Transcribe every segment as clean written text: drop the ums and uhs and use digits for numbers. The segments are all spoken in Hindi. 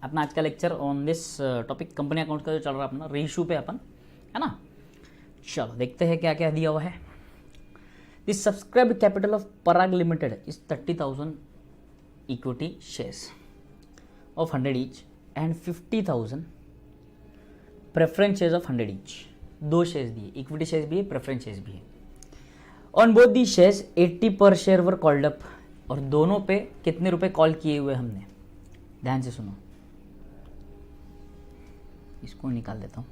अपना आज का lecture on this topic company account का जो चल रहा है अपना रेशू पे अपन, है ना। चलो देखते हैं क्या क्या दिया हुआ है। This subscribe capital of Parag limited is 30,000 equity shares of 100 each and 50,000 preference shares of 100 each. दो शेयर्स दिए, इक्विटी शेयर्स भी है, प्रेफरेंस शेयर्स भी है। ऑन बोथ दी शेयर्स 80 पर शेयर वर कॉल्ड अप। और दोनों पे कितने रुपए कॉल किए हुए हमने, ध्यान से सुनो। इसको निकाल देता हूँ,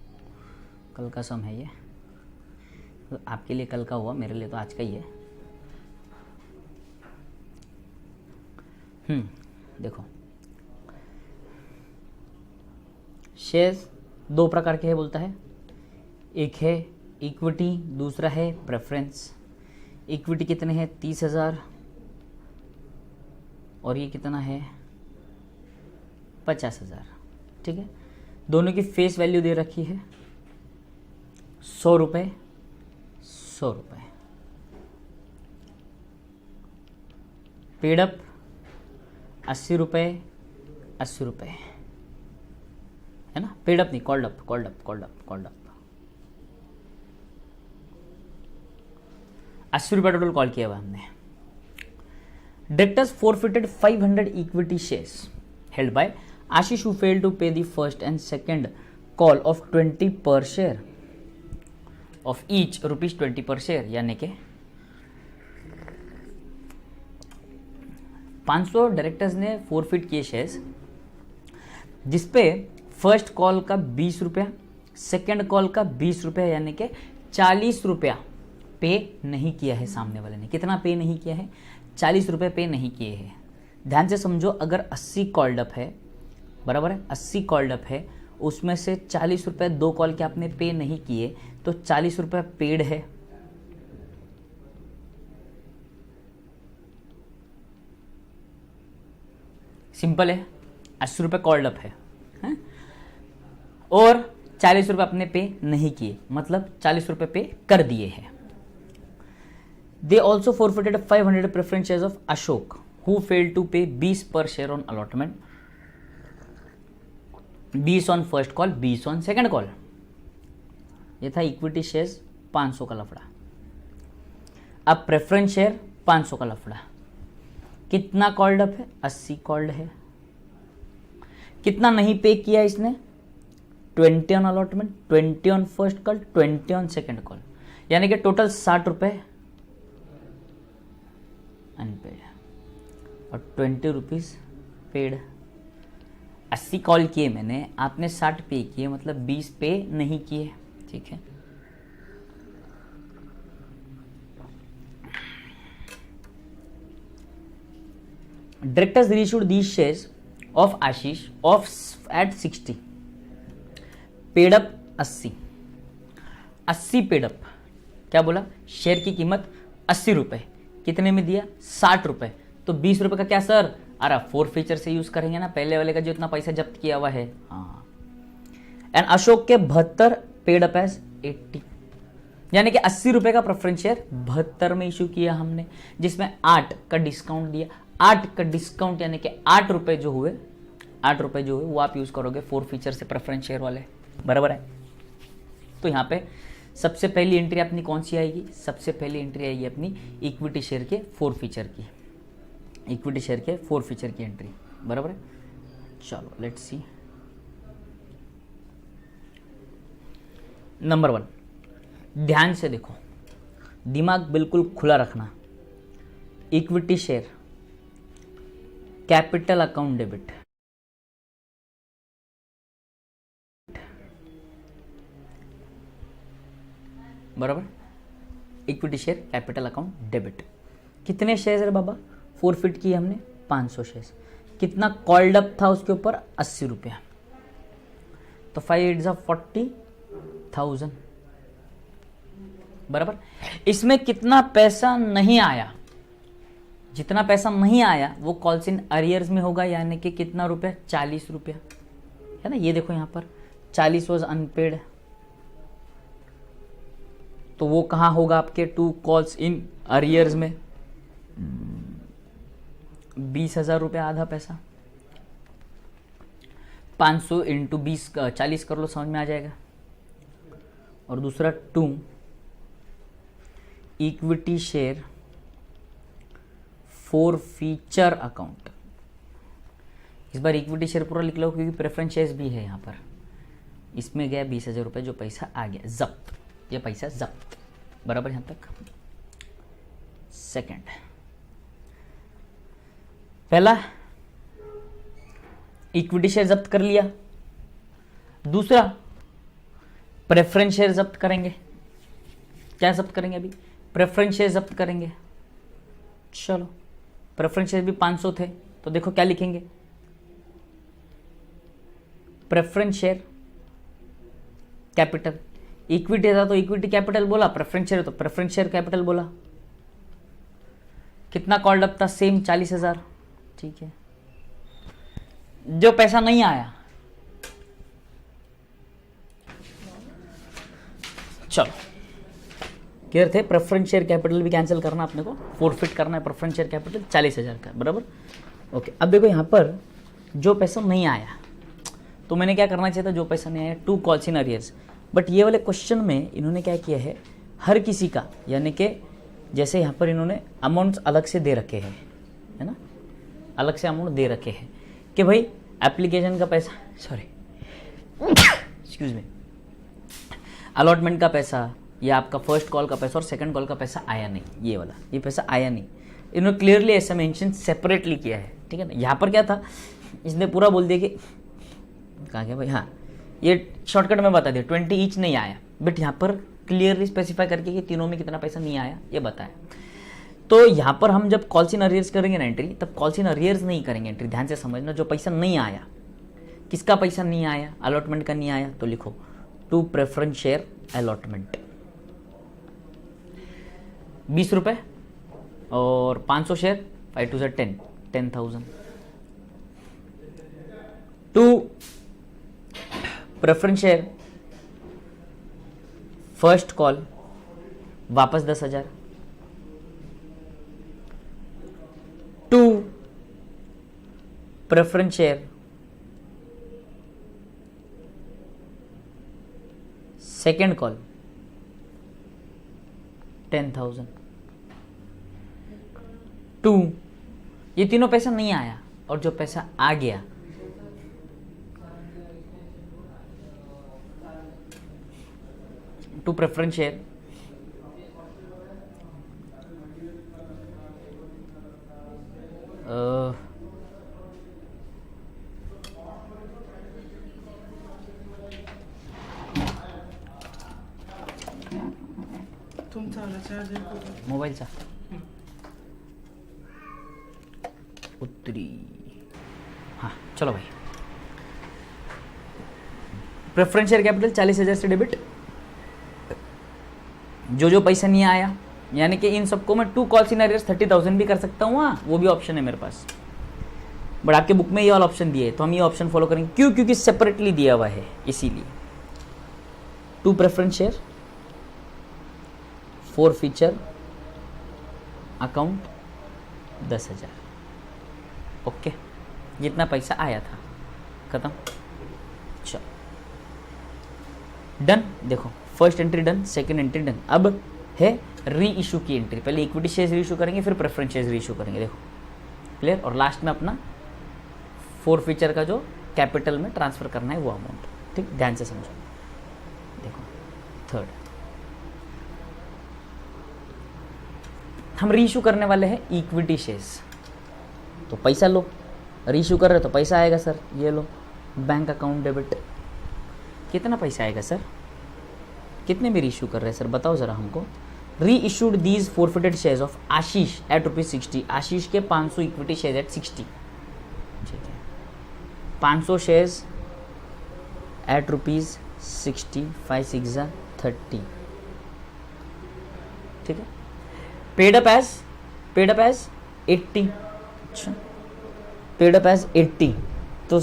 कल का सम है ये, तो आपके लिए कल का हुआ, मेरे लिए तो आज का ही है। देखो शेयर्स दो प्रकार के है बोलता है, एक है इक्विटी, दूसरा है प्रेफरेंस। इक्विटी कितने हैं 30,000 और ये कितना है 50,000। ठीक है, दोनों की फेस वैल्यू दे रखी है 100 रुपये 100 रुपये। पेडअप 80 रुपये 80 रुपये, है ना। पेडअप नहीं, called up called up called up called up. 80 रुपये टोटल कॉल किया हुआ हमने। Directors forfeited 500 equity shares held by Ashish who failed to pay the first and second call of 20 per share of each rupees 20 per share, यानी कि 500 डायरेक्टर्स ने फोरफिट किए शेयर्स, जिसपे फर्स्ट कॉल का 20 रुपया, सेकेंड कॉल का 20 रुपया, यानी कि 40 रुपया पे नहीं किया है सामने वाले ने। कितना पे नहीं किया है, 40 रुपये पे नहीं किए हैं। ध्यान से समझो, अगर 80 कॉल्ड अप है, बराबर है, 80 कॉल्ड अप है, उसमें से 40 रुपये दो कॉल के आपने पे नहीं किए, तो 40 रुपये पेड है। सिंपल है, 80 रुपये कॉल्ड अप है और 40 रुपये अपने पे नहीं किए, मतलब 40 रुपये पे कर दिए हैं। They also forfeited 500 preference shares of Ashok, who failed to pay 20 per share on allotment, 20 on first call, 20 on second call। ये था इक्विटी शेयर्स 500 का लफड़ा। अब प्रेफरेंस शेयर 500 का लफड़ा। कितना कॉल्ड अप है, 80 कॉल्ड है। कितना नहीं पे किया इसने, 20 on allotment, 20 on first call, 20 on second call, यानी कि टोटल 60 रुपए अनपेड और 20 रुपीज पेड। 80 कॉल किए मैंने, आपने 60 पे किए, मतलब 20 पे नहीं किए। ठीक है, directors reissued these shares of Ashish of at 60, paid up 80 paid up. क्या बोला, शेयर की कीमत 80 रुपए, कितने में दिया 60 रुपए, तो 20 रुपए का क्या सर, अरे फोर फीचर से यूज करेंगे ना, पहले वाले का जो इतना पैसा जब्त किया हुआ है। हाँ, एंड अशोक के 72 पेड अप एज 80, यानी कि 80 रुपए का प्रेफरेंस शेयर 72 में इशू किया हमने, जिसमें 8 का डिस्काउंट दिया। 8 का डिस्काउंट यानी कि 8 रुपए जो हुए, 8 रुपए जो हुए वो आप यूज करोगे फोर फीचर से प्रेफरेंस शेयर वाले, बराबर है। तो यहाँ पे सबसे पहली एंट्री अपनी कौन सी आएगी, सबसे पहली एंट्री आएगी अपनी इक्विटी शेयर के फोर फीचर की, इक्विटी शेयर के फोर फीचर की एंट्री, बराबर है। चलो लेट्स सी। नंबर 1, ध्यान से देखो, दिमाग बिल्कुल खुला रखना। Equity share capital account debit, बराबर। Equity share capital account debit. कितने शेयर्स है बाबा, फोरफिट किए हमने 500 शेयर्स। कितना कॉल्ड अप था उसके ऊपर, 80 रुपया, तो 5 8 40,000, बराबर। इसमें कितना पैसा नहीं आया, जितना पैसा नहीं आया वो कॉल्स इन अरियर्स में होगा, यानी कि कितना रुपया, 40 रुपया, है ना। ये देखो यहाँ पर 40 वॉज अनपेड, तो वो कहाँ होगा आपके 2 कॉल्स इन अरियर्स में, 20,000 रुपया आधा पैसा। 500 इंटू 40 कर लो, समझ में आ जाएगा। और दूसरा 2 equity share for feature account. इस बार इक्विटी शेयर पूरा लिख लो क्योंकि प्रेफरेंस शेयर्स भी है यहाँ पर। इसमें गया 20,000 रुपये, जो पैसा आ गया जब्त, ये पैसा जब्त, बराबर यहाँ तक। सेकंड, पहला इक्विटी शेयर जब्त कर लिया, दूसरा प्रेफरेंस शेयर जब्त करेंगे। क्या जब्त करेंगे? अभी प्रेफरेंस शेयर जब्त करेंगे। चलो, प्रेफरेंस शेयर भी 500 थे, तो देखो क्या लिखेंगे, प्रेफरेंस शेयर कैपिटल। इक्विटी था तो इक्विटी कैपिटल बोला, प्रेफरेंस शेयर तो प्रेफरेंस शेयर कैपिटल बोला। कितना कॉल्ड अप था? सेम 40,000। ठीक है, जो पैसा नहीं आया, चलो क्लियर थे। प्रेफरेंस शेयर कैपिटल भी कैंसिल करना अपने को, फोरफिट करना है प्रेफरेंस शेयर कैपिटल 40,000 का, बराबर। ओके, अब देखो यहाँ पर जो पैसा नहीं आया, तो मैंने क्या करना चाहिए था? जो पैसा नहीं आया, 2 कॉल्स इन अरियर्स। बट ये वाले क्वेश्चन में इन्होंने क्या किया है, हर किसी का, यानी कि जैसे यहाँ पर इन्होंने अमाउंट्स अलग से दे रखे हैं, है ना, अलग से अमाउंट दे रखे हैं कि भाई एप्लीकेशन का पैसा, सॉरी एक्सक्यूज मी, अलॉटमेंट का पैसा या आपका फर्स्ट कॉल का पैसा और सेकंड कॉल का पैसा आया नहीं, ये वाला, ये पैसा आया नहीं। इन्होंने क्लियरली ऐसा मेंशन सेपरेटली किया है, ठीक है ना। यहाँ पर क्या था, इसने पूरा बोल दिया कि कहाँ गया भाई, हाँ, ये शॉर्टकट में बता दिया 20 ईच नहीं आया, बट यहाँ पर क्लियरली स्पेसिफाई करके कि तीनों में कितना पैसा नहीं आया ये बताया। तो यहाँ पर हम जब कॉल्स इन अरियर्स करेंगे ना एंट्री, तब कॉल्स इन अरियर्स नहीं करेंगे एंट्री, ध्यान से समझना। जो पैसा नहीं आया, किसका पैसा नहीं आया? अलॉटमेंट का नहीं आया, तो लिखो 2 प्रेफरेंस शेयर अलॉटमेंट, 20 रुपये और 500 share, 5 2 10, 10,000। 2 preference share first call, वापस 10,000। 2 प्रेफरेंस शेयर सेकेंड कॉल, 10,000। 2 ये तीनों पैसा नहीं आया, और जो पैसा आ गया, टू प्रेफरेंस शेयर मोबाईलचा उत्तरी, हाँ चलो भाई। प्रेफरेंस शेयर कैपिटल 40,000 से डेबिट, जो पैसा नहीं आया, यानी कि इन सबको मैं 2 कॉल्स इन अरियर्स 30,000 भी कर सकता हूँ, हाँ वो भी ऑप्शन है मेरे पास, बट आपके बुक में ये वाला ऑप्शन दिए, तो हम ये ऑप्शन फॉलो करेंगे। क्यों? क्योंकि सेपरेटली दिया हुआ है, इसीलिए। 2 preference share for feature account 10,000। Okay, जितना पैसा आया था खत्म। चलो डन। देखो first entry done, second entry done. अब है री इशू की एंट्री। पहले इक्विटी शेयर्स री इशू करेंगे, फिर प्रेफरेंस शेयर्स री इशू करेंगे। देखो क्लियर। और लास्ट में अपना फोर फीचर का जो कैपिटल में ट्रांसफर करना है वो अमाउंट। ठीक, ध्यान से समझो। देखो थर्ड हम री इशू करने वाले हैं इक्विटी शेयर्स। तो पैसा लो, री इशू कर रहे हो तो पैसा आएगा सर, ये लो बैंक अकाउंट डेबिट। कितना पैसा आएगा सर? कितने में री इशू कर रहे हैं सर, बताओ ज़रा हमको। Reissued these forfeited shares of Ashish at ₹60। Ashish के 500 इक्विटी शेयर एट 60। ठीक है, 500 शेयर्स एट ₹60, 5 6 30। ठीक है, पेड अप एज 80। अच्छा, पेड अप एज 80, तो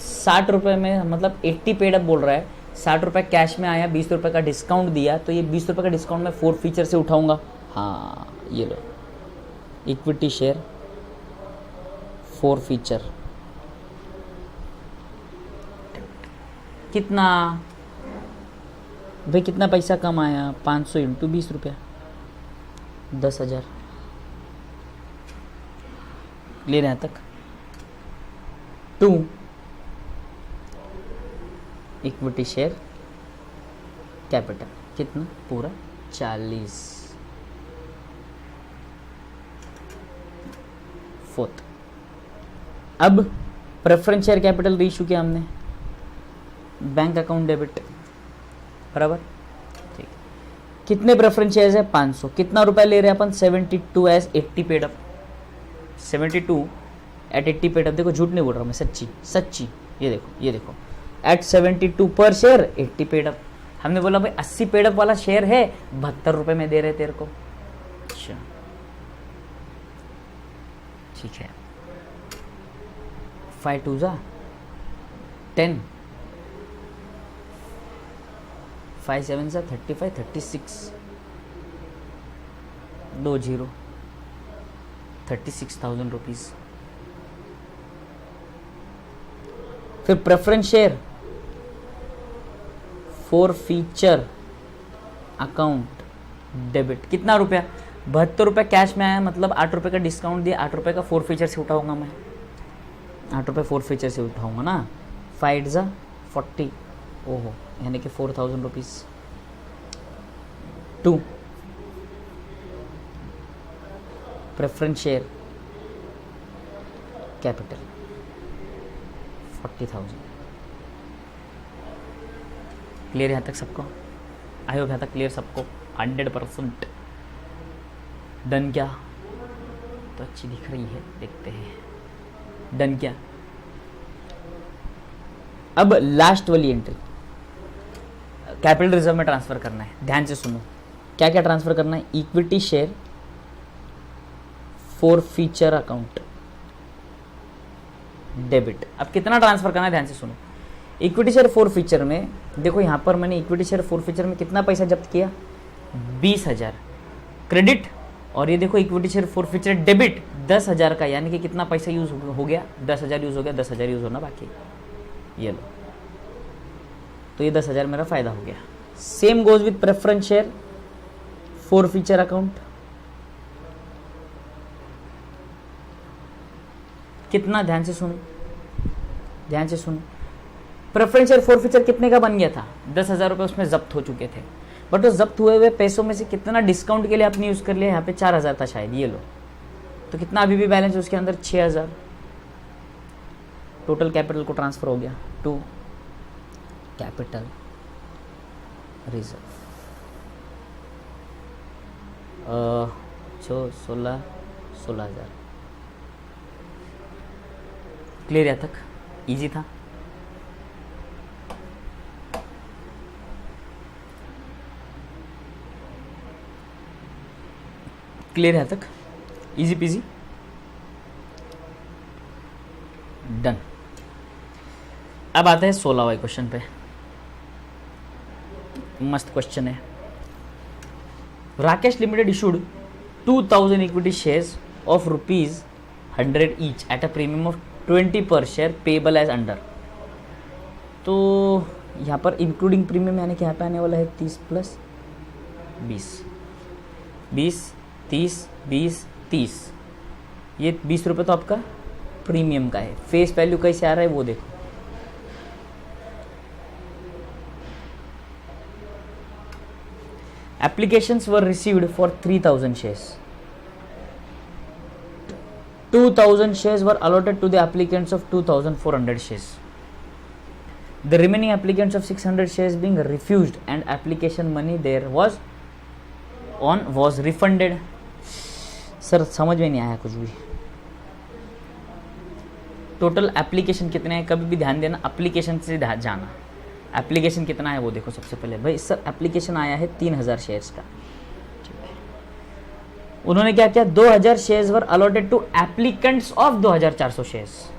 60 रुपये में, मतलब 80 पेड अप बोल रहा है, 60 रुपये कैश में आया, 20 रुपये का डिस्काउंट दिया, तो ये 20 रुपये का डिस्काउंट मैं फोर फीचर से उठाऊंगा। हाँ ये लो, इक्विटी शेयर फोर फीचर कितना भाई, कितना पैसा कम आया? 500 इंटू 20 रुपया, 10,000। क्लियर यहाँ तक? 2 इक्विटी शेयर कैपिटल, कितना? पूरा 40। फोर्थ, अब प्रेफरेंस शेयर कैपिटल रीइश्यू किया हमने, बैंक अकाउंट डेबिट, बराबर, ठीक। कितने प्रेफरेंस शेयर्स है? 500। कितना रुपया ले रहे हैं अपन? 72 as 80 paid up. 72 at 80 paid up. देखो झूठ नहीं बोल रहा मैं, सच्ची सच्ची, ये देखो ये देखो, एट 72 पर शेयर 80 पेड अप। हमने बोला भाई 80 पेड अप वाला शेयर है, 72 रुपए में दे रहे तेरे को। अच्छा ठीक है, 5 2 जा 10, 5 7 जा 35, 36, 2 0, 36,000 रुपीज। फिर preference share for feature account debit, कितना रुपया? 72 रुपये कैश में आया, मतलब 8 रुपये का डिस्काउंट दिया, 8 रुपये का 4 फीचर से उठाऊंगा मैं, 8 रुपये 4 फीचर से उठाऊंगा ना। 5 जा 40, ओहो, यानी कि 4,000 rupees. 2 preference share capital 40,000। Clear यहाँ तक सबको? आई होप यहाँ तक क्लियर सबको 100%। डन क्या? तो अच्छी दिख रही है, देखते हैं डन क्या। अब लास्ट वाली एंट्री, कैपिटल रिजर्व में ट्रांसफर करना है। ध्यान से सुनो, क्या क्या ट्रांसफर करना है? Equity share for feature account debit. अब कितना ट्रांसफर करना है? ध्यान से सुनो। इक्विटी शेयर फॉर फीचर में देखो, यहां पर मैंने इक्विटी शेयर फॉर फीचर में कितना पैसा जब्त किया? 20,000 क्रेडिट, और ये देखो equity share for feature debit 10,000 का, यानी कि कितना पैसा यूज हो गया? 10,000 यूज हो गया, 10,000 यूज होना बाकी। ये लो, तो ये 10,000 मेरा फायदा हो गया। Same goes with preference share for feature account, कितना? ध्यान से सुनो, ध्यान से सुनो। प्रेफरेंस शेयर फॉर फीचर कितने का बन गया था? 10,000 रुपये उसमें जब्त हो चुके थे, बट उस जब्त हुए हुए पैसों में से कितना डिस्काउंट के लिए आपने यूज कर लिया? यहाँ पे 4,000 था शायद, ये लो। तो कितना अभी भी बैलेंस है उसके अंदर? 6,000। टोटल कैपिटल को ट्रांसफर हो गया टू कैपिटल रिजर्व। 16,000। क्लियर यहाँ तक? इजी था। क्लियर है तक? Easy PG, done. अब आते हैं 16वां क्वेश्चन पे। मस्त क्वेश्चन है। Rakesh limited issued 2,000 equity shares of ₹100 each at a premium of 20 पर शेयर पेबल एज अंडर। तो यहाँ पर इंक्लूडिंग प्रीमियम यानी कि यहाँ पे आने वाला है 30 प्लस 20, 20 30 20 30। ये 20 रुपये तो आपका प्रीमियम का है। फेस वैल्यू कैसे आ रहा है वो देखो। Applications were received for 3,000 shares. 2,000 shares were allotted to the applicants of 2,400 shares. The remaining applicants of 600 shares being refused and application money there was refunded. Sir समझ में नहीं आया कुछ भी। टोटल एप्लीकेशन कितने हैं? कभी भी ध्यान देना, एप्लीकेशन से जाना। एप्लीकेशन कितना है वो देखो सबसे पहले। भाई सर एप्लीकेशन आया है 3,000 शेयर्स का। उन्होंने क्या किया? 2,000 shares were allotted to applicants of 2,400 shares.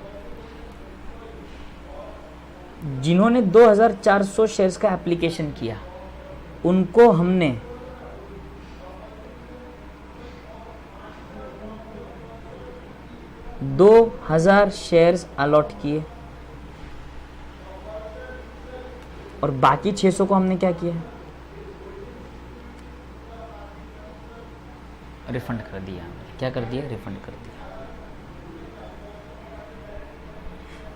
जिन्होंने 2,400 शेयर्स का एप्लीकेशन किया उनको हमने 2,000 शेयर्स अलॉट किए। और बाकी 600 को हमने क्या किया, रिफंड कर दिया हमने। क्या कर दिया, रिफंड कर दिया।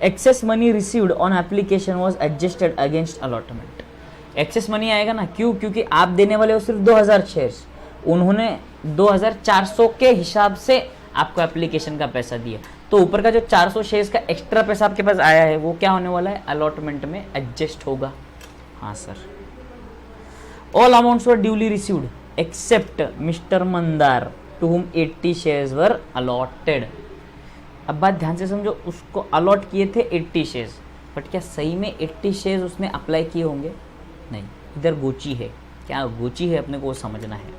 Excess money received on application was adjusted against allotment. Excess money आएगा ना, क्यों, क्योंकि आप देने वाले हो सिर्फ 2000 शेयर्स, उन्होंने 2400 के हिसाब से आपको एप्लीकेशन का पैसा दिया, तो ऊपर का जो 400 शेयर्स का एक्स्ट्रा पैसा आपके पास आया है वो क्या होने वाला है, अलॉटमेंट में एडजस्ट होगा। हाँ sir. All amounts were duly received except mister Mandar to whom 80 shares were allotted. अब बात ध्यान से समझो, उसको अलॉट किए थे 80 शेयर्स, बट क्या सही में 80 शेयर्स उसने अप्लाई किए होंगे, नहीं, इधर गोची है। क्या गोची है अपने को समझना है।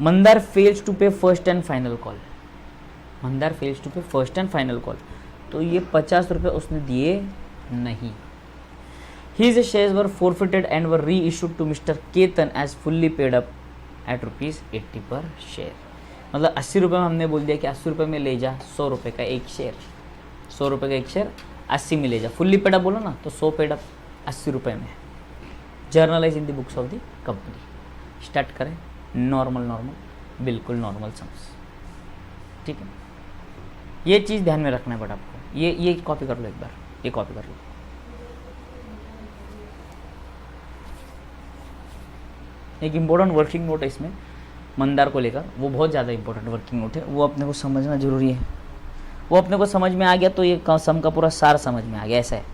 Mandar fails to pay first and final call, Mandar fails to pay first and final call, तो ये 50 रुपये उसने दिए नहीं। His shares were forfeited and were reissued to Mr. Ketan as fully paid up at ₹80 per share। मतलब 80 रुपये में हमने बोल दिया कि 80 रुपये में ले जा 100 रुपये का एक शेयर, 100 रुपये का एक शेयर 80 में ले जा, फुल्ली पेड अप बोलो ना, तो 100 पेड अप 80 रुपये में। Generalized in the books of the company. Start करें, नॉर्मल, बिल्कुल नॉर्मल सम्स, ठीक है। ये चीज़ ध्यान में रखना है बट आपको, ये कॉपी कर लो एक बार, ये कॉपी कर लो। एक इम्पोर्टेंट वर्किंग नोट है इसमें मंदार को लेकर, वो बहुत ज़्यादा इंपॉर्टेंट वर्किंग नोट है, वो अपने को समझना जरूरी है। वो अपने को समझ में आ गया तो ये सम का पूरा सार समझ में आ गया। ऐसा है,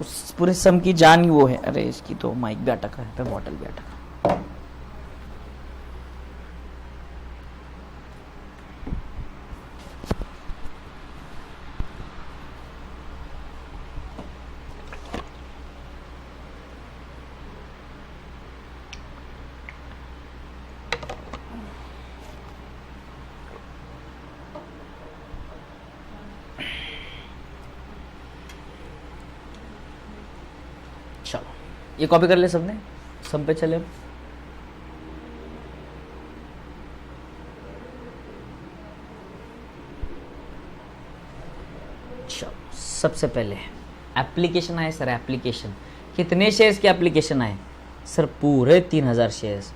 उस पूरे सम की जान ही वो है। अरे इसकी तो माइक भी अटका है, तो बॉटल भी अटका। चलो ये कॉपी कर ले सबने, सब पे चले। चलो सबसे पहले एप्लीकेशन आए सर, एप्लीकेशन कितने शेयर्स की एप्लीकेशन आए सर, पूरे 3000 शेयर्स,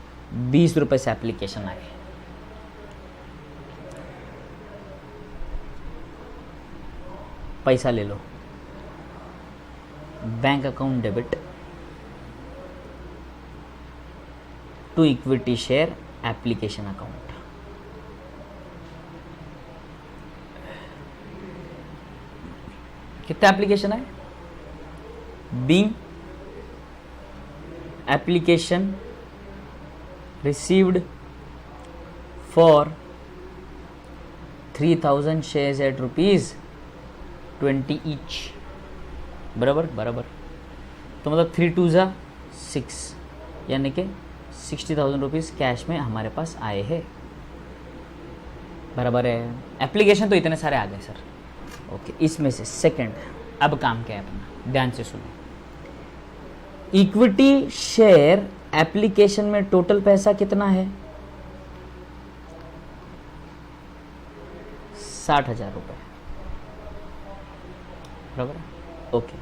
20 रुपए से एप्लीकेशन आए। पैसा ले लो, bank account debit to equity share application account. कितना एप्लीकेशन है, being application received for 3000 shares at ₹20 each, बराबर बराबर। तो मतलब 3 2 जा 6, यानी कि 60,000 रुपीज़ कैश में हमारे पास आए हैं, बराबर है। एप्लीकेशन तो इतने सारे आ गए सर, ओके। इसमें से सेकंड, अब काम क्या है अपना, ध्यान से सुनो। इक्विटी शेयर एप्लीकेशन में टोटल पैसा कितना है, 60,000 रुपये, बराबर, ओके।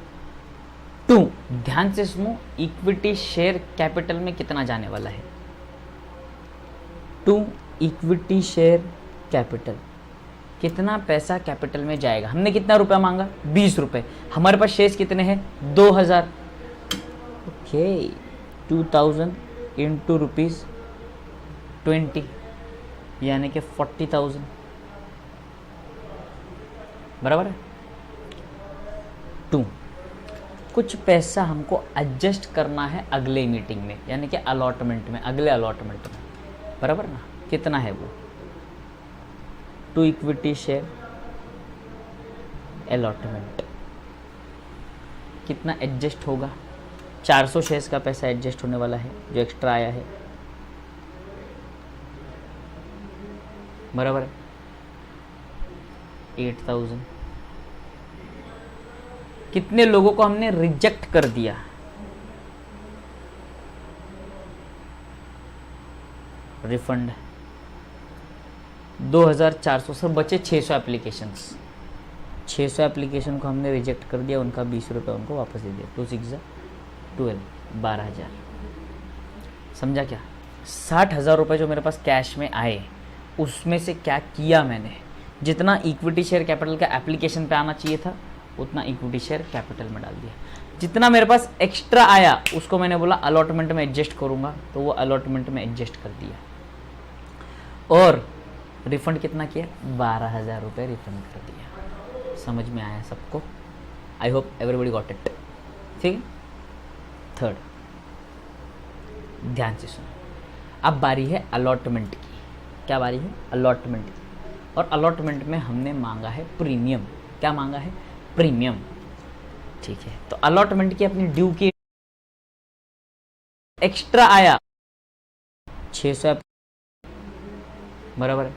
टू, ध्यान से सुनो, इक्विटी शेयर कैपिटल में कितना जाने वाला है, टू इक्विटी शेयर कैपिटल, कितना पैसा कैपिटल में जाएगा। हमने कितना रुपया मांगा, 20 रुपये, हमारे पास शेयर्स कितने हैं, 2000, ओके। 2000 इंटू ₹20, यानी कि 40,000, बराबर है। टू, कुछ पैसा हमको एडजस्ट करना है अगले मीटिंग में, यानी कि अलॉटमेंट में, अगले अलॉटमेंट में, बराबर ना। कितना है वो, टू इक्विटी शेयर अलॉटमेंट, कितना एडजस्ट होगा, 400 शेयर्स का पैसा एडजस्ट होने वाला है जो एक्स्ट्रा आया है, बराबर है। 8000, कितने लोगों को हमने रिजेक्ट कर दिया, रिफंड 2400 सर, बचे 600 एप्लीकेशंस, 600 एप्लीकेशन को हमने रिजेक्ट कर दिया, उनका 20 रुपये उनको वापस दे दिया। 2 6 12,000। समझा क्या? 60,000 रुपये जो मेरे पास कैश में आए उसमें से क्या किया मैंने, जितना इक्विटी शेयर कैपिटल का एप्लीकेशन पे आना चाहिए था उतना इक्विटी शेयर कैपिटल में डाल दिया। जितना मेरे पास एक्स्ट्रा आया उसको मैंने बोला अलॉटमेंट में एडजस्ट करूंगा, तो वो अलॉटमेंट में एडजस्ट कर दिया। और रिफंड कितना किया? 12,000 रुपये रिफंड कर दिया। समझ में आया सबको? I hope everybody got it. ठीक है। थर्ड, ध्यान से सुनो, अब बारी है अलॉटमेंट की। क्या बारी है? अलॉटमेंट की। और अलॉटमेंट में हमने मांगा है प्रीमियम। क्या मांगा है? प्रीमियम। ठीक है, तो अलॉटमेंट की अपनी ड्यू की एक्स्ट्रा आया 600 बराबर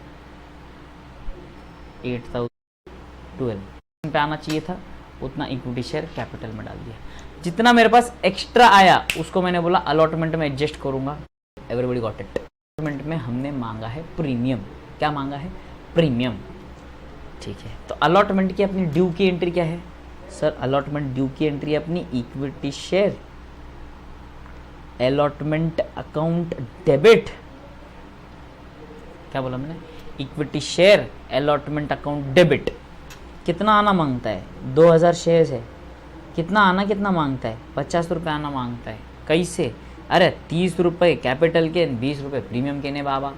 8,012 पे आना चाहिए था उतना इक्विटी शेयर कैपिटल में डाल दिया। जितना मेरे पास एक्स्ट्रा आया उसको मैंने बोला अलॉटमेंट में एडजस्ट करूंगा। Everybody got it. अलॉटमेंट में हमने मांगा है प्रीमियम। क्या मांगा है? प्रीमियम। ठीक है, तो अलॉटमेंट की अपनी ड्यू की एंट्री क्या है? सर अलॉटमेंट ड्यू की एंट्री अपनी equity share allotment account debit. क्या बोला मैंने? Equity share allotment account debit. कितना आना मांगता है? 2,000 शेयर है। कितना आना कितना मांगता है? 50 रुपये आना मांगता है। कैसे? अरे 30 रुपये कैपिटल के, 20 रुपये प्रीमियम के ने बाबा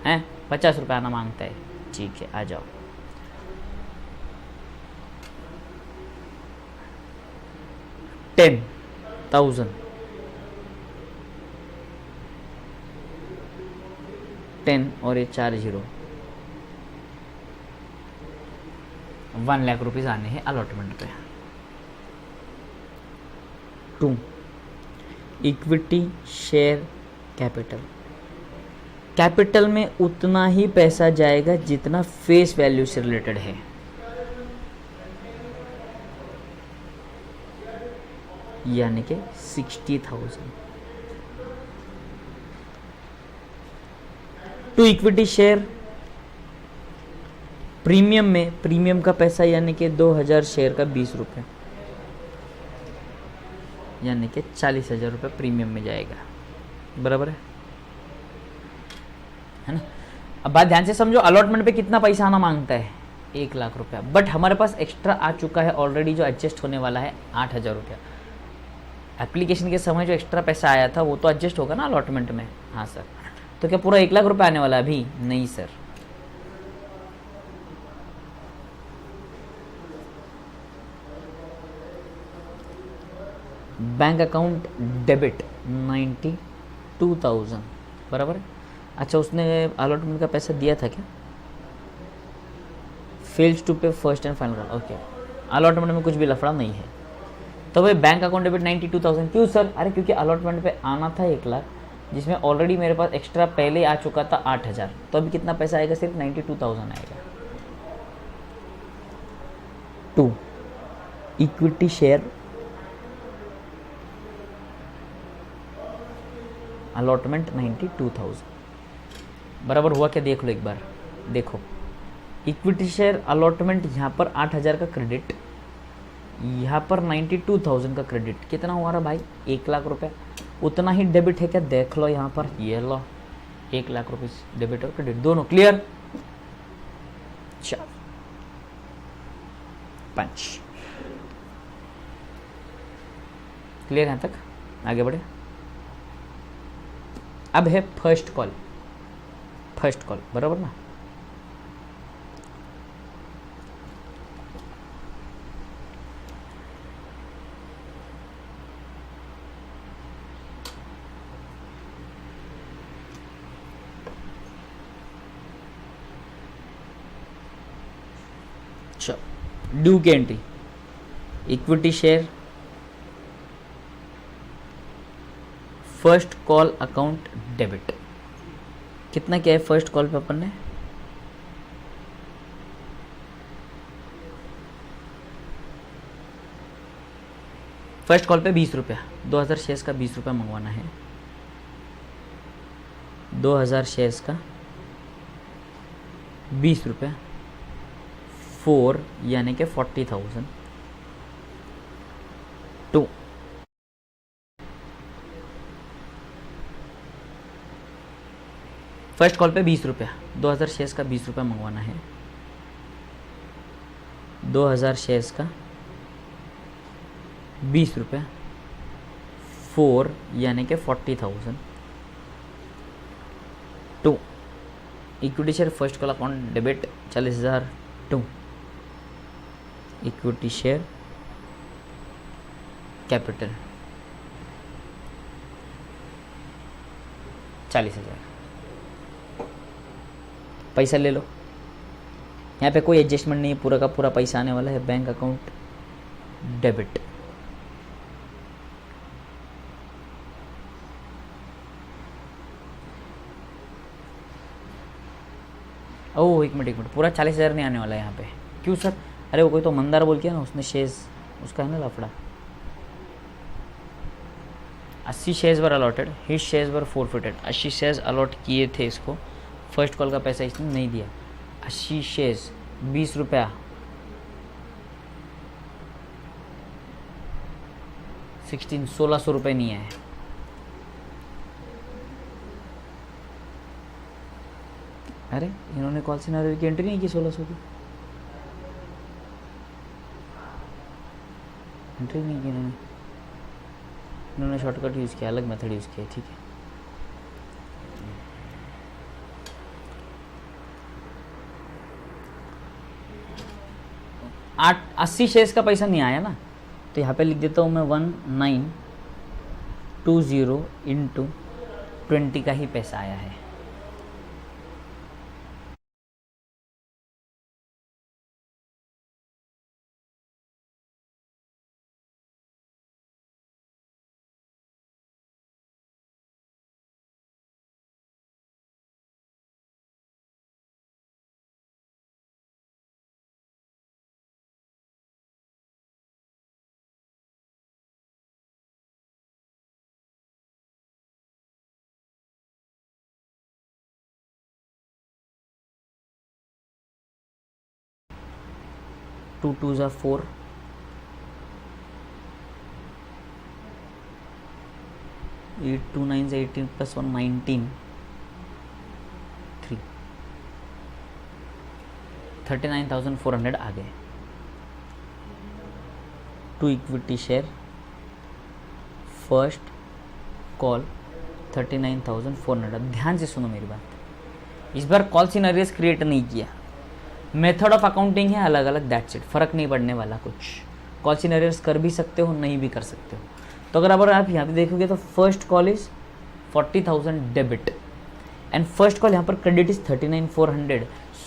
हैं, 50 रुपये आना मांगता है। ठीक है, आ जाओ। $10,000 10 और ये 4 0 1 लाख रुपीज आने हैं अलॉटमेंट पे। 2 इक्विटी शेयर कैपिटल। कैपिटल में उतना ही पैसा जाएगा जितना फेस वैल्यू से रिलेटेड है। यानी कि 60,000। टू इक्विटी शेयर प्रीमियम में, प्रीमियम का पैसा यानी कि 2,000 शेयर का 20 रुपये, यानी कि 40,000 रुपये प्रीमियम में जाएगा। बराबर है ना? अब बात ध्यान से समझो, अलॉटमेंट पे कितना पैसा आना मांगता है? 1 लाख रुपया। बट हमारे पास एक्स्ट्रा आ चुका है ऑलरेडी, जो एडजस्ट होने वाला है 8,000 रुपया। एप्लीकेशन के समय जो एक्स्ट्रा पैसा आया था वो तो एडजस्ट होगा ना अलॉटमेंट में। हाँ सर, तो क्या पूरा 1 लाख रुपये आने वाला है अभी? नहीं सर। बैंक अकाउंट डेबिट 92,000 बराबर है। अच्छा, उसने अलॉटमेंट का पैसा दिया था क्या? Fails to pay first and final. Okay, allotment में कुछ भी लफड़ा नहीं है। तो भाई बैंक अकाउंट डेबिट 92,000 क्यों सर? अरे क्योंकि अलॉटमेंट पे आना था 1 लाख, जिसमें ऑलरेडी मेरे पास एक्स्ट्रा पहले आ चुका था 8,000। तो अभी कितना पैसा आएगा? सिर्फ 92,000 आएगा। 2 इक्विटी शेयर अलॉटमेंट 92,000 बराबर हुआ क्या? देख लो एक बार, देखो इक्विटी शेयर अलॉटमेंट यहाँ पर 8,000 का क्रेडिट, यहाँ पर 92,000 का क्रेडिट। कितना हुआ रहा भाई? 1 लाख रुपए। उतना ही डेबिट है क्या? देख लो यहाँ पर, ये लो 1 लाख रुपए डेबिट और क्रेडिट दोनों। क्लियर? चल 5 क्लियर यहाँ तक? आगे बढ़े। अब है फर्स्ट कॉल। फर्स्ट कॉल बराबर ना? ड्यू की entry equity share first call account debit. कितना क्या है फर्स्ट कॉल पे अपन ने? फर्स्ट कॉल पे 20 रुपया, 2,000 शेयर्स का 20 रुपया मंगवाना है। 2,000 शेयर्स का 20 रुपया 4 यानी कि 40,000। 2 फर्स्ट कॉल पे 20 रुपया, 2000 शेयर्स का 20 रुपया मंगवाना है। 2000 शेयर्स का 20 रुपया, 4 यानी कि 40,000 to equity share first call account debit 40,000 to equity share capital 40,000। पैसा ले लो, यहाँ पे कोई एडजस्टमेंट नहीं है, पूरा का पूरा पैसा आने वाला है बैंक अकाउंट डेबिट। ओह एक मिनट, पूरा 40,000 नहीं आने वाला है यहाँ पे। क्यों सर? अरे वो कोई तो मंदार बोल के ना, उसने शेयर्स, उसका है ना लफड़ा। 80 shares were allotted, his shares were forfeited. 80 shares allot किए थे इसको, फर्स्ट कॉल का पैसा इसने नहीं दिया। 80 शेयर्स 20 रुपया, 1600 रुपये नहीं आए। अरे इन्होंने कॉल सिनेरियो की एंट्री नहीं की, 1600 की एंट्री नहीं की इन्होंने शॉर्टकट यूज़ किया, अलग मेथड यूज़ किया। ठीक है, आठ 80 शेयर्स का पैसा नहीं आया ना, तो यहाँ पे लिख देता हूँ मैं 1920 इंटू 20 का ही पैसा आया है। टू 2 ज़ा 4, 8 2 9 18 प्लस 1 19, 3 39,400 आ गए। To equity share first call 39,400। ध्यान से सुनो मेरी बात, इस बार कॉल सिनेरियोस क्रिएट नहीं किया, मेथड ऑफ अकाउंटिंग है अलग अलग, दैट्स इट, फर्क नहीं पड़ने वाला कुछ। कॉल सिनेरियोस कर भी सकते हो, नहीं भी कर सकते हो। तो अगर आप यहाँ पे देखोगे तो first call is 40,000 debit and first call यहाँ पर क्रेडिट इज 39,400।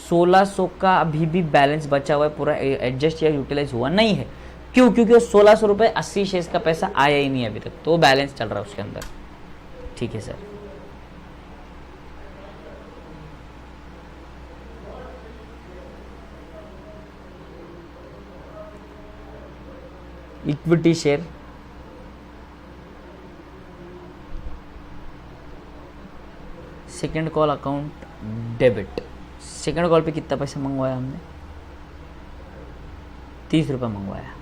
1600 का अभी भी बैलेंस बचा हुआ है, पूरा एडजस्ट या यूटिलाइज हुआ नहीं है। क्यों? क्योंकि वो 1600 रुपये 80 शेयर्स का पैसा आया ही नहीं अभी तक, तो बैलेंस चल रहा है उसके अंदर। ठीक है sir, equity share second call account debit. Second call पे कितना पैसा मंगवाया हमने? 30 रुपये मंगवाया।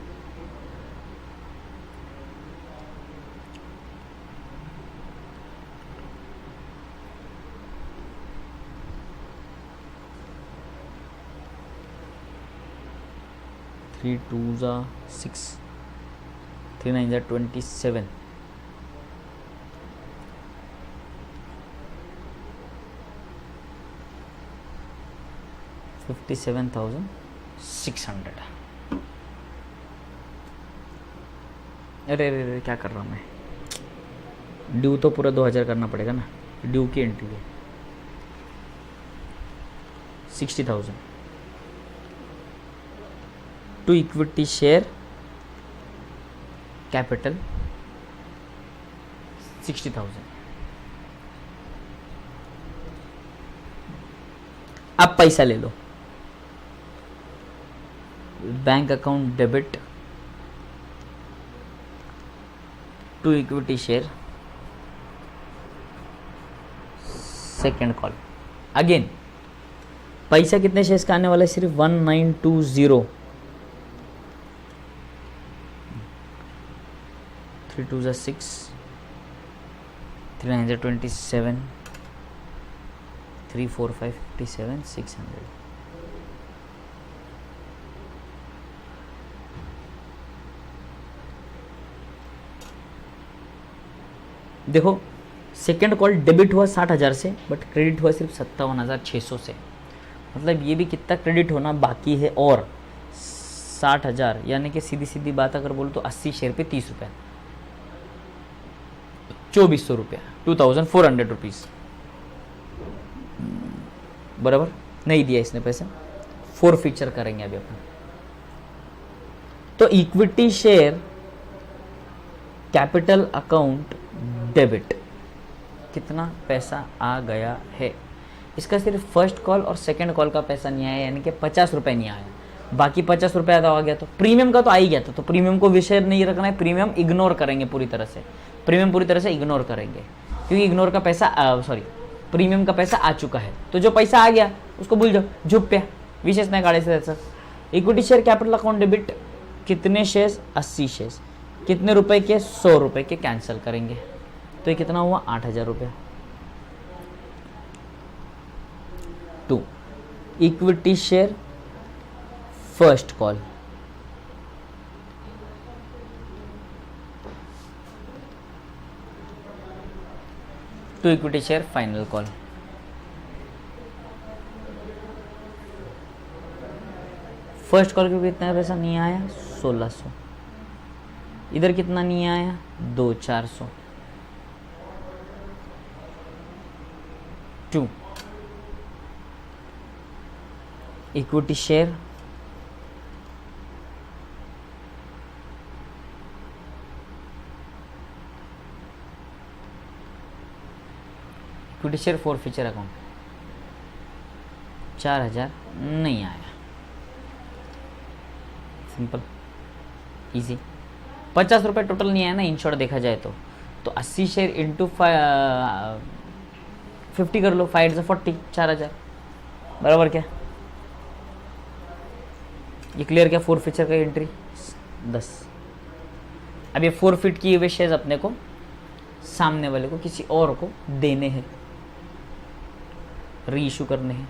थ्री 2 ज़ा 6, 3 9 ज़ा 27, 57,600। अरे अरे अरे क्या कर रहा हूँ मैं? ड्यू तो पूरा 2000 करना पड़ेगा ना, ड्यू की एंट्री है 60,000 टू इक्विटी शेयर कैपिटल 60,000। अब पैसा ले लो, bank account debit to equity share second call. Again पैसा कितने शेयर्स का आने वाला है? सिर्फ 1920। 3 2 ज़ा 6, 3 9 ज़ा 27, 34557 600। देखो सेकेंड कॉल डेबिट हुआ 60,000 से, बट क्रेडिट हुआ सिर्फ 57,600 से। मतलब ये भी कितना क्रेडिट होना बाकी है, और 60,000 यानी कि सीधी सीधी बात अगर बोलो तो 80 शेयर पे 30 रुपये, 2400 रुपया, 2400 रुपीज़ बराबर नहीं दिया इसने पैसा, फोर फीचर करेंगे अभी अपन। तो equity share capital account debit कितना पैसा आ गया है, इसका सिर्फ फर्स्ट कॉल और सेकंड कॉल का पैसा नहीं आया, यानी कि 50 रुपये नहीं आया, बाकी 50 रुपये तो आ गया। तो प्रीमियम का तो आ ही गया था, तो प्रीमियम को विषय नहीं रखना है, प्रीमियम इग्नोर करेंगे पूरी तरह से, प्रीमियम पूरी तरह से इग्नोर करेंगे, क्योंकि इग्नोर का पैसा प्रीमियम का पैसा आ चुका है। तो जो पैसा आ गया उसको भूल जाओ, झुक पे विशेष नहीं काढ़े से। Equity share capital account debit कितने शेयर्स, 80 शेयर्स, कितने रुपए के, 100 रुपए के कैंसिल करेंगे, तो ये कितना हुआ, 8,000 रुपया। 2 equity share first call, to equity share final call. First call के कितना पैसा नहीं आया, 1600। इधर कितना नहीं आया, 2,400। 2 equity share equity share for future account 4,000 नहीं आया, सिंपल इजी। 50 रुपये टोटल नहीं आया ना, इन शॉर्ट देखा जाए तो 80 शेयर इंटू 50 कर लो, 5 से 40, 4,000 बराबर क्या, ये क्लियर क्या, फोर फीचर का एंट्री 10। अब ये फोरफिट किए हुए शेयर्स अपने को सामने वाले को किसी और को देने हैं, री इशू करने हैं।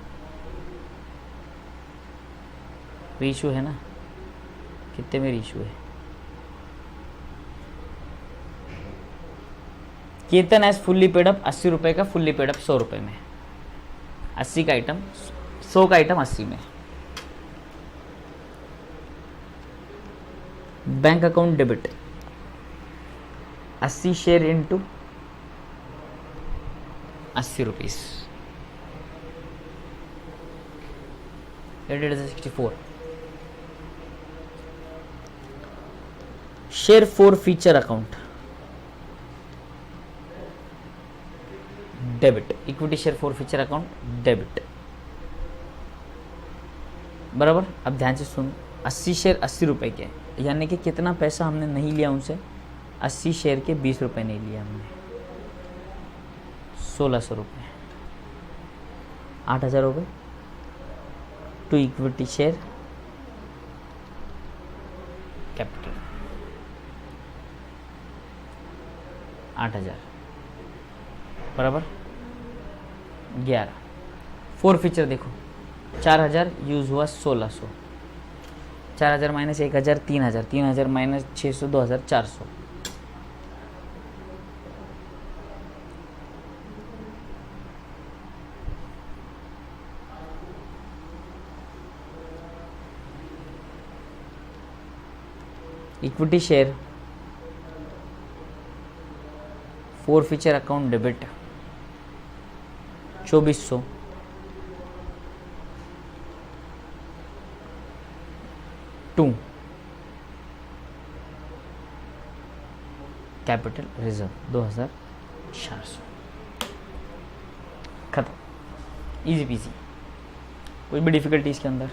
री इशू है ना, कितने में री इशू है, कीर्तन एज फुल्ली पेड अप 80 रुपए का, फुल्ली पेड अप 100 रुपए में, 80 का आइटम 100 का आइटम 80 में। Bank account debit 80 share into 80 rupees, 64 share for feature account debit, equity share for feature account debit बराबर। अब ध्यान से सुन, 80 शेयर 80 रुपए के, यानी कि कितना पैसा हमने नहीं लिया उनसे, 80 शेयर के 20 रुपए नहीं लिया हमने, 1,600 रुपये, 8,000 रुपये। टू इक्विटी शेयर कैपिटल 8,000 बराबर 11। फोर फीचर देखो, 4,000 यूज हुआ, 1,600, 4,000 minus 1,000 3,000, 3,000 minus 600 2,400, equity share forfeiture account debit 2,400, to capital reserve 2,400, खत्म, इजी पीजी, कोई भी डिफिकल्टी इसके अंदर।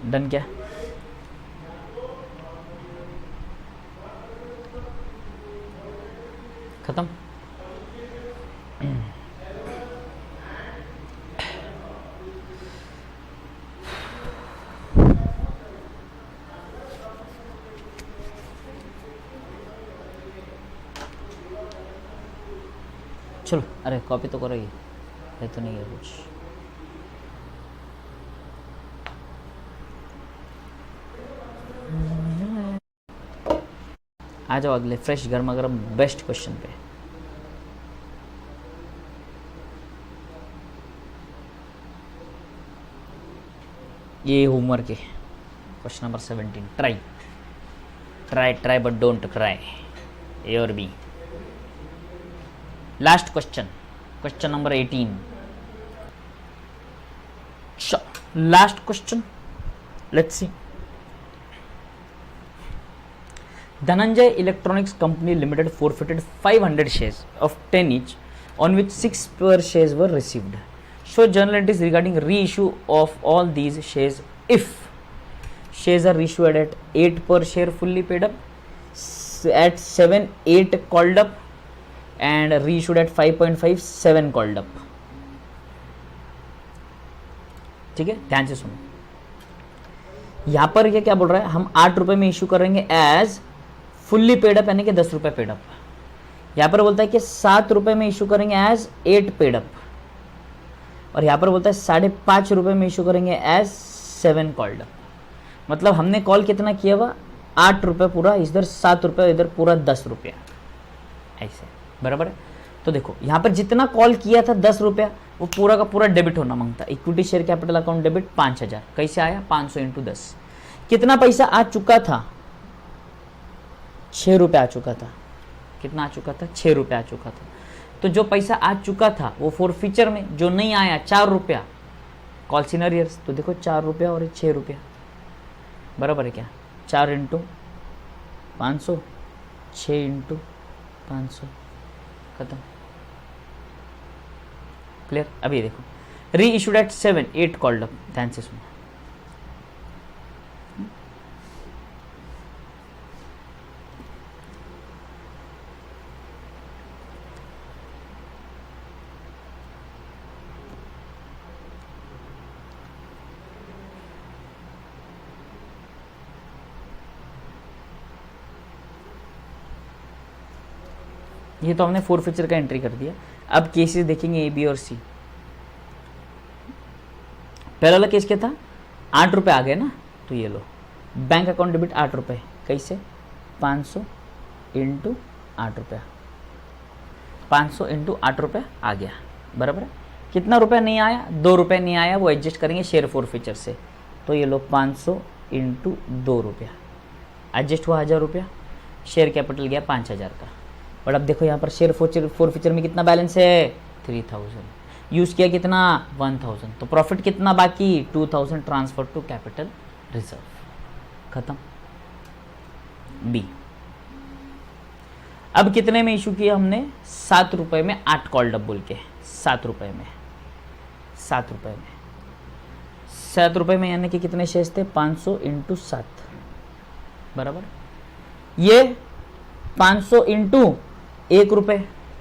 डन क्या, खत्म। चलो, अरे कॉपी तो करो, ये है तो नहीं है कुछ। आ जाओ अगले फ्रेश गर्मा गर्म बेस्ट क्वेश्चन पे। ये होमवर्क है, question number 17। Try try try but don't cry, A और B. Last question, question number 18। Last question, let's see. Dhananjay Electronics Company Limited forfeited 500 shares of 10 each, on which 6 per shares were received. Show journal entries regarding reissue of all these shares if shares are reissued at 8 per share fully paid up, at 7 8 called up, and reissued at 5.5 7 called up. ठीक है, ध्यान से सुनो। यहां पर ये क्या बोल रहा है, हम 8 रुपए में इश्यू करेंगे एज फुल्ली पेडअप, यानी कि 10 रुपए पेडअप। यहां पर बोलता है कि 7 रुपए में इशू करेंगे एज 8 पेडअप, और यहां पर बोलता है 5.5 रुपए में इशू करेंगे एज 7 कॉल्ड अप। मतलब हमने कॉल कितना किया हुआ, 8 रुपए पूरा, इधर 7 रुपए, इधर पूरा 10 रुपया, ऐसे बराबर है। तो देखो यहां पर जितना कॉल किया था 10 रुपया, वो पूरा का पूरा डेबिट होना मांगता। Equity share capital account debit 5000, कैसे आया, 500 इंटू 10। कितना पैसा आ चुका था, 6 रुपये आ चुका था। कितना आ चुका था, 6 रुपये आ चुका था। तो जो पैसा आ चुका था वो फॉर फ्यूचर में जो नहीं आया 4 रुपया, कॉल्स इन अरियर्स। तो देखो 4 रुपया और 6 रुपया बराबर है क्या, 4 इंटू 500, 6 इंटू 500, खत्म, क्लियर। अभी देखो री इशूड एट 7 8 कॉल्ड अप, ध्यान से सुनो। ये तो हमने फोर फीचर का एंट्री कर दिया। अब केसेस देखेंगे ए बी और सी। पहला वाला केस क्या था, 8 रुपये आ गए ना, तो ये लो बैंक अकाउंट डेबिट 8 रुपये, कैसे, 500 इंटू 8 रुपया, 500 इंटू 8 रुपये आ गया, बराबर है। कितना रुपया नहीं आया, 2 रुपये नहीं आया, वो एडजस्ट करेंगे शेयर फोर फीचर से। तो ये लो 500 इंटू 2 रुपया, एडजस्ट हुआ 1000 रुपया, शेयर कैपिटल गया 5000 का। और अब देखो यहाँ पर शेयर फोर फीचर में कितना बैलेंस है, 3000, यूज किया कितना, 1000, तो प्रॉफिट कितना बाकी, 2000 ट्रांसफर टू कैपिटल रिजर्व, खत्म। बी, अब कितने में इशू किया हमने, 7 रुपए में 8 कॉल्ड अप बोल के, 7 रुपए में, 7 रुपए में, 7 रुपए में यानी कि कितने शेयर्स थे, 500 इंटू 7, बराबर। ये 500 इंटू 1 रुपए,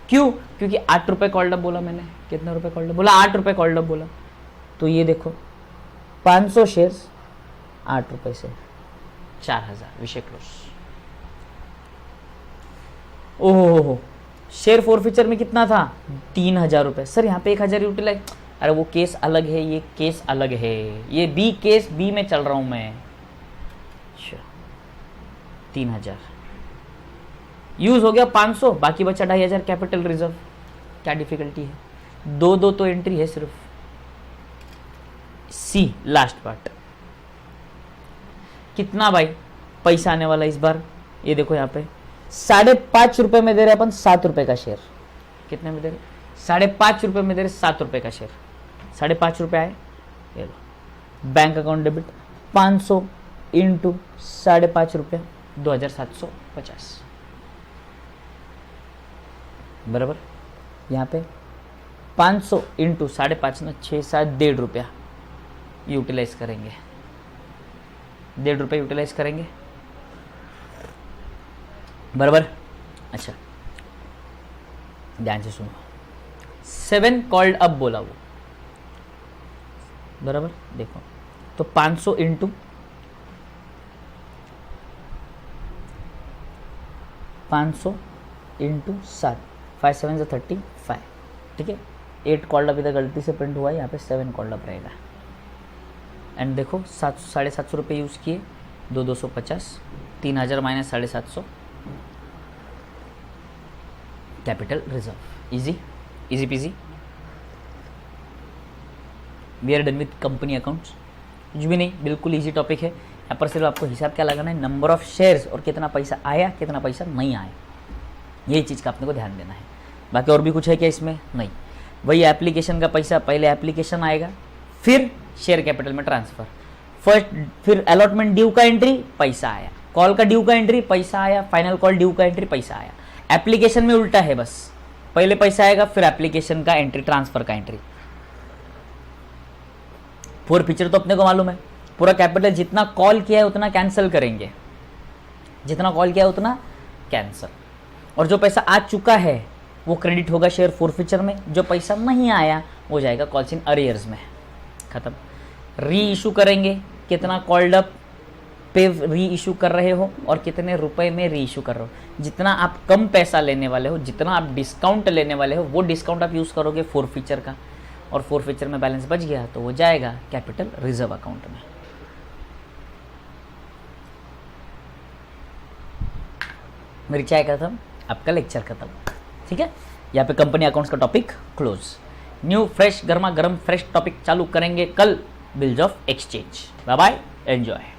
क्यों, क्योंकि 8 रुपए कॉल्ड अप बोला मैंने, कितने रुपए कॉल्ड अप बोला, 8 रुपए कॉल्ड अप बोला। तो ये देखो 500 शेयर्स 8 रुपए से 4000, विषय क्लोज। ओहो, शेयर फोर फीचर में कितना था, 3000 रुपए। सर यहाँ पे 1000 यूटिलाइज, अरे वो केस अलग है, ये केस अलग है, ये बी केस, बी में चल रहा हूं मैं। अच्छा 3000 यूज हो गया, 500 बाकी बचा 2500 कैपिटल रिजर्व। क्या डिफिकल्टी है, 2 तो एंट्री है सिर्फ। सी लास्ट पार्ट, कितना भाई पैसा आने वाला इस बार, ये देखो यहाँ पे 5.5 रुपए में दे रहे अपन 7 रुपए का शेयर, कितने में दे रहे, 5.5 रुपए में दे रहे 7 रुपए का शेयर, 5.5 रुपए आए, ये लो बैंक अकाउंट डेबिट 500 इंटू 5.5 रुपया, 2750, बराबर। यहाँ पे 500 इंटू 5.5 ना 6 7 1.5 रुपया यूटिलाइज करेंगे, 1.5 रुपये यूटिलाइज करेंगे, बराबर। अच्छा ध्यान से सुनो, 7 कॉल्ड अप बोला वो, बराबर। देखो तो 500 इंटू 500 इंटू 7, 5 7 35, ठीक है, 8 कॉल्ड अप इधर गलती से प्रिंट हुआ है, यहाँ पे 7 कॉल्ड अप रहेगा। एंड देखो 750 रुपये यूज़ किए, 250, 3000 minus 750, capital reserve. Easy easy peasy, we are done with company accounts. कुछ भी नहीं, बिल्कुल इजी टॉपिक है। यहाँ पर सिर्फ आपको हिसाब क्या लगाना है, नंबर ऑफ शेयर्स और कितना पैसा आया कितना पैसा नहीं आया, यही चीज़ का अपने को ध्यान देना है। बाकी और भी कुछ है क्या इसमें? नहीं, वही एप्लीकेशन का पैसा, पहले एप्लीकेशन आएगा, फिर शेयर कैपिटल में ट्रांसफर, फर्स्ट, फिर अलॉटमेंट ड्यू का एंट्री, पैसा आया, कॉल का ड्यू का एंट्री, पैसा आया, फाइनल कॉल ड्यू का एंट्री, पैसा आया। एप्लीकेशन में उल्टा है, बस पहले पैसा आएगा फिर एप्लीकेशन का एंट्री, ट्रांसफर का एंट्री। फोर फीचर तो अपने को मालूम है, पूरा कैपिटल जितना कॉल किया है उतना कैंसिल करेंगे, जितना कॉल किया है उतना कैंसिल, और जो पैसा आ चुका है वो क्रेडिट होगा शेयर फोर फीचर में, जो पैसा नहीं आया वो जाएगा कॉल्स इन अरियर्स में, खत्म। री इशू करेंगे, कितना कॉल्ड अप पे री इशू कर रहे हो और कितने रुपए में री इशू कर रहे हो। जितना आप कम पैसा लेने वाले हो, जितना आप डिस्काउंट लेने वाले हो, वो डिस्काउंट आप यूज़ करोगे फोर फीचर का, और फोर फीचर में बैलेंस बच गया तो वो जाएगा कैपिटल रिजर्व अकाउंट में। मेरी चाय खत्म, आपका लेक्चर खत्म, ठीक है। यहाँ पे कंपनी अकाउंट्स का टॉपिक क्लोज। न्यू फ्रेश गर्मा गर्म फ्रेश टॉपिक चालू करेंगे कल, bills of exchange. Bye bye, enjoy.